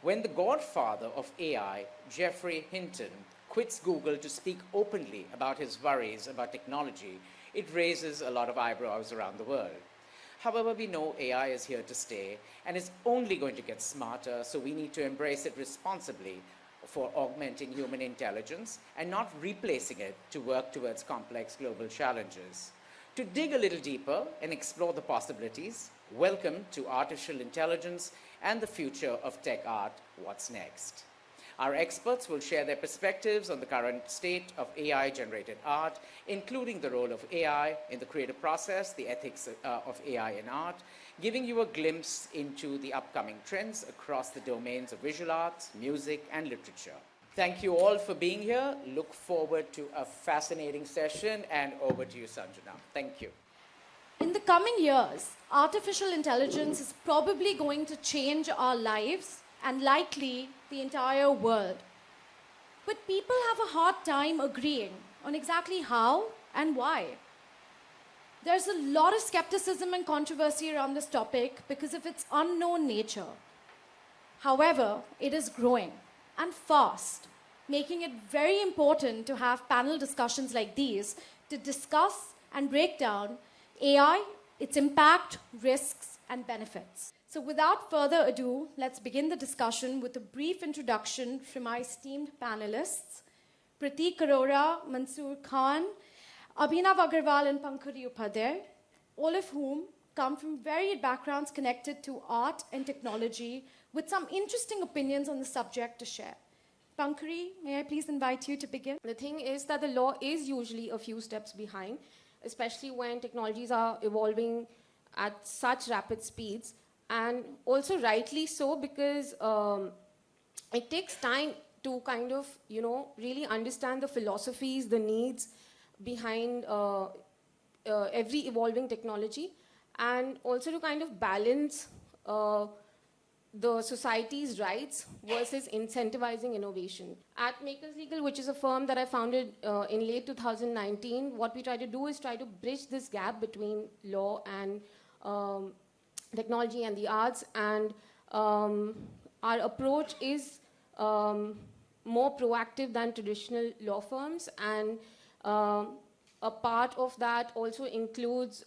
When the godfather of AI, Geoffrey Hinton, quits Google to speak openly about his worries about technology, it raises a lot of eyebrows around the world. However, we know AI is here to stay and is only going to get smarter, so we need to embrace it responsibly for augmenting human intelligence and not replacing it to work towards complex global challenges. To dig a little deeper and explore the possibilities, welcome to Artificial Intelligence and the Future of Tech Art, What's Next? Our experts will share their perspectives on the current state of AI-generated art, including the role of AI in the creative process, the ethics of AI in art, giving you a glimpse into the upcoming trends across the domains of visual arts, music, and literature. Thank you all for being here. Look forward to a fascinating session, and over to you, Sanjana. Thank you. In the coming years, artificial intelligence is probably going to change our lives and likely the entire world. But people have a hard time agreeing on exactly how and why. There's a lot of skepticism and controversy around this topic because of its unknown nature. However, it is growing and fast, making it very important to have panel discussions like these to discuss and break down AI, its impact, risks, and benefits. So without further ado, let's begin the discussion with a brief introduction from our esteemed panelists, Prateek Arora, Mansoor Khan, Abhinav Agarwal, and Pankaj Upadhyay, all of whom come from varied backgrounds connected to art and technology with some interesting opinions on the subject to share. Pankaj, may I please invite you to begin? The thing is that the law is usually a few steps behind, especially when technologies are evolving at such rapid speeds, and also rightly so, because it takes time to kind of, really understand the philosophies, the needs behind every evolving technology, and also to kind of balance the society's rights versus incentivizing innovation. At Makers Legal, which is a firm that I founded in late 2019, what we try to do is try to bridge this gap between law and technology and the arts, and our approach is more proactive than traditional law firms, and a part of that also includes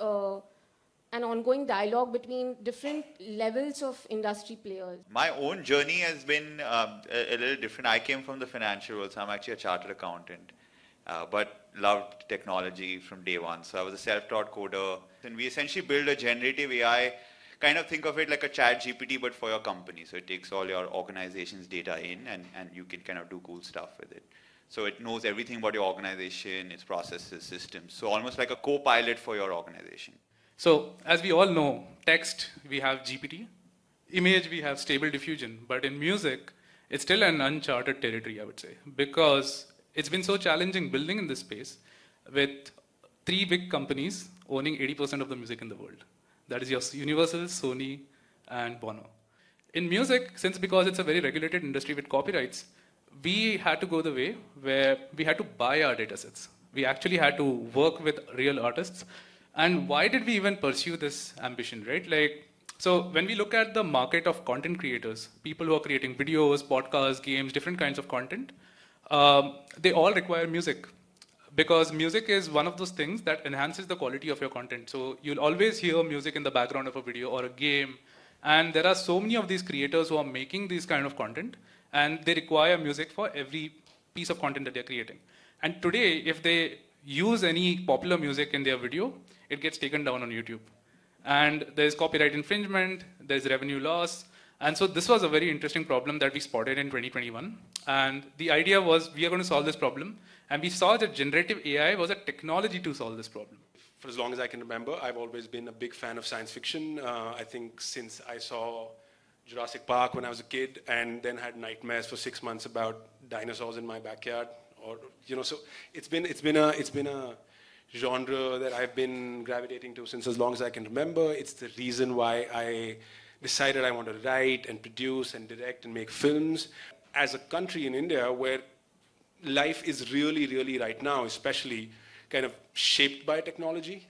an ongoing dialogue between different levels of industry players. My own journey has been a little different. I came from the financial world, so I'm actually a chartered accountant, but loved technology from day one. So I was a self-taught coder, and we essentially build a generative AI. Kind of think of it like a chat GPT, but for your company. So it takes all your organization's data in, and you can kind of do cool stuff with it. So it knows everything about your organization, its processes, systems. So almost like a co-pilot for your organization. So as we all know, text, we have GPT. Image, we have Stable Diffusion. But in music, it's still an uncharted territory, I would say, because it's been so challenging building in this space with 3 big companies owning 80% of the music in the world. That is your Universal, Sony, and Bono. In music, because it's a very regulated industry with copyrights, we had to go the way where we had to buy our datasets. We actually had to work with real artists. And why did we even pursue this ambition, right? So when we look at the market of content creators, people who are creating videos, podcasts, games, different kinds of content, they all require music. Because music is one of those things that enhances the quality of your content. So you'll always hear music in the background of a video or a game. And there are so many of these creators who are making these kind of content, and they require music for every piece of content that they're creating. And today, if they use any popular music in their video, it gets taken down on YouTube. And there's copyright infringement, there's revenue loss. And so this was a very interesting problem that we spotted in 2021. And the idea was we are going to solve this problem. And we saw that generative AI was a technology to solve this problem. For as long as I can remember, I've always been a big fan of science fiction. I think since I saw Jurassic Park when I was a kid, and then had nightmares for 6 months about dinosaurs in my backyard. So it's been a genre that I've been gravitating to since as long as I can remember. It's the reason why I decided I want to write and produce and direct and make films. As a country in India where life is really, really right now, especially kind of shaped by technology,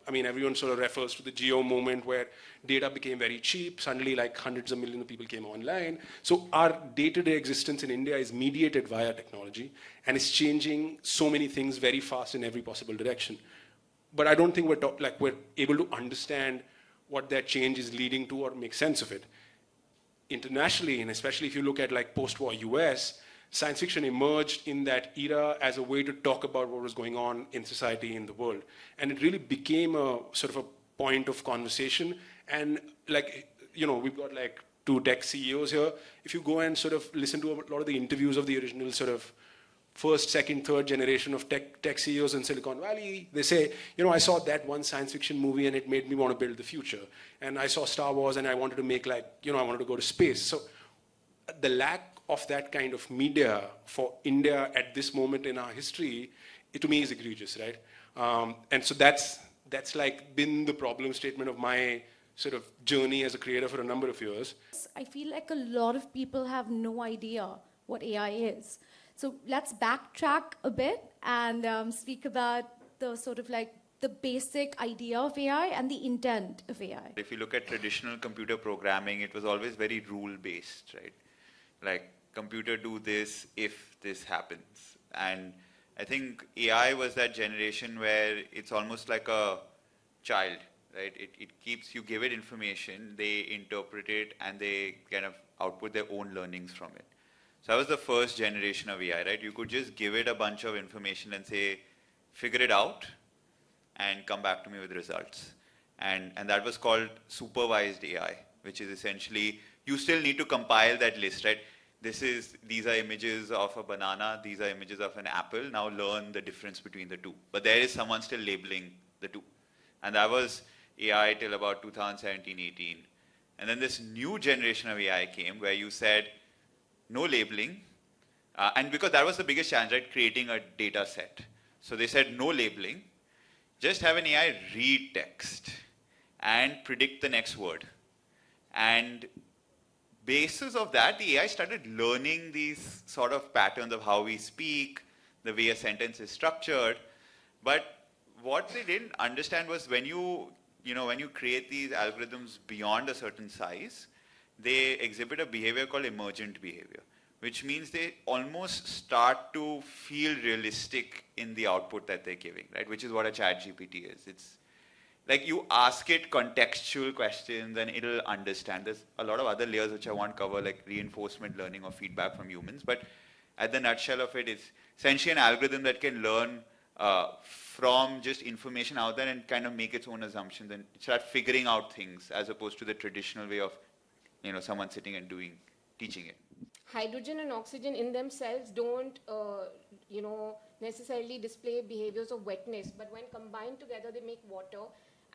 I mean, everyone sort of refers to the geo moment where data became very cheap. Suddenly, like hundreds of millions of people came online. So our day-to-day existence in India is mediated via technology, and it's changing so many things very fast in every possible direction. But I don't think we're able to understand what that change is leading to or make sense of it. Internationally, and especially if you look at like post-war US, science fiction emerged in that era as a way to talk about what was going on in society, in the world. And it really became a sort of a point of conversation. And like, you know, we've got like 2 tech CEOs here. If you go and sort of listen to a lot of the interviews of the original sort of first, second, third generation of tech CEOs in Silicon Valley, they say, you know, I saw that one science fiction movie and it made me want to build the future. And I saw Star Wars and I wanted to make like, you know, I wanted to go to space. So the lack of that kind of media for India at this moment in our history, to me is egregious, right? And so that's like been the problem statement of my sort of journey as a creator for a number of years. I feel like a lot of people have no idea what AI is. So let's backtrack a bit and speak about the sort of like the basic idea of AI and the intent of AI. If you look at traditional computer programming, it was always very rule-based, right? Like, computer do this if this happens. And I think AI was that generation where it's almost like a child, right? It keeps, you give it information, they interpret it, and they kind of output their own learnings from it. So that was the first generation of AI, right? You could just give it a bunch of information and say, figure it out, and come back to me with results. And that was called supervised AI, which is essentially, you still need to compile that list, right? These are images of a banana, these are images of an apple, now learn the difference between the two. But there is someone still labeling the two. And that was AI till about 2017, 18. And then this new generation of AI came where you said, no labeling. And because that was the biggest challenge, right? Creating a data set. So they said, no labeling, just have an AI read text and predict the next word. And basis of that, the AI started learning these sort of patterns of how we speak, the way a sentence is structured. But what they didn't understand was when you create these algorithms beyond a certain size, they exhibit a behavior called emergent behavior, which means they almost start to feel realistic in the output that they're giving, right? Which is what a chat GPT is. It's like you ask it contextual questions and it'll understand. There's a lot of other layers which I won't cover, like reinforcement learning or feedback from humans. But at the nutshell of it, it's essentially an algorithm that can learn from just information out there and kind of make its own assumptions and start figuring out things as opposed to the traditional way of, you know, someone sitting and teaching it. Hydrogen and oxygen in themselves don't, necessarily display behaviors of wetness, but when combined together, they make water.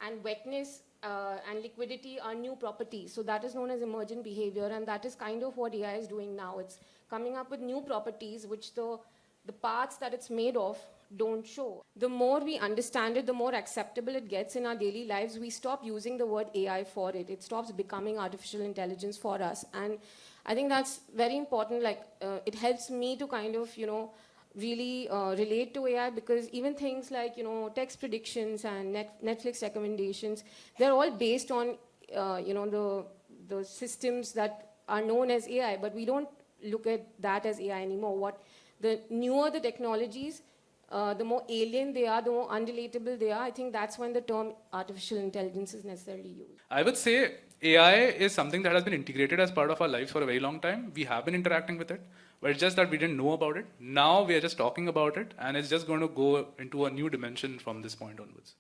And wetness and liquidity are new properties. So that is known as emergent behavior, and that is kind of what AI is doing now. It's coming up with new properties which the parts that it's made of don't show. The more we understand it, the more acceptable it gets in our daily lives. We stop using the word AI for it. It stops becoming artificial intelligence for us. And I think that's very important. Like, it helps me to kind of, really relate to AI, because even things like, text predictions and Netflix recommendations, they're all based on, the systems that are known as AI, but we don't look at that as AI anymore. The newer the technologies, the more alien they are, the more unrelatable they are. I think that's when the term artificial intelligence is necessarily used. I would say AI is something that has been integrated as part of our lives for a very long time. We have been interacting with it, but it's just that we didn't know about it. Now we are just talking about it, and it's just going to go into a new dimension from this point onwards.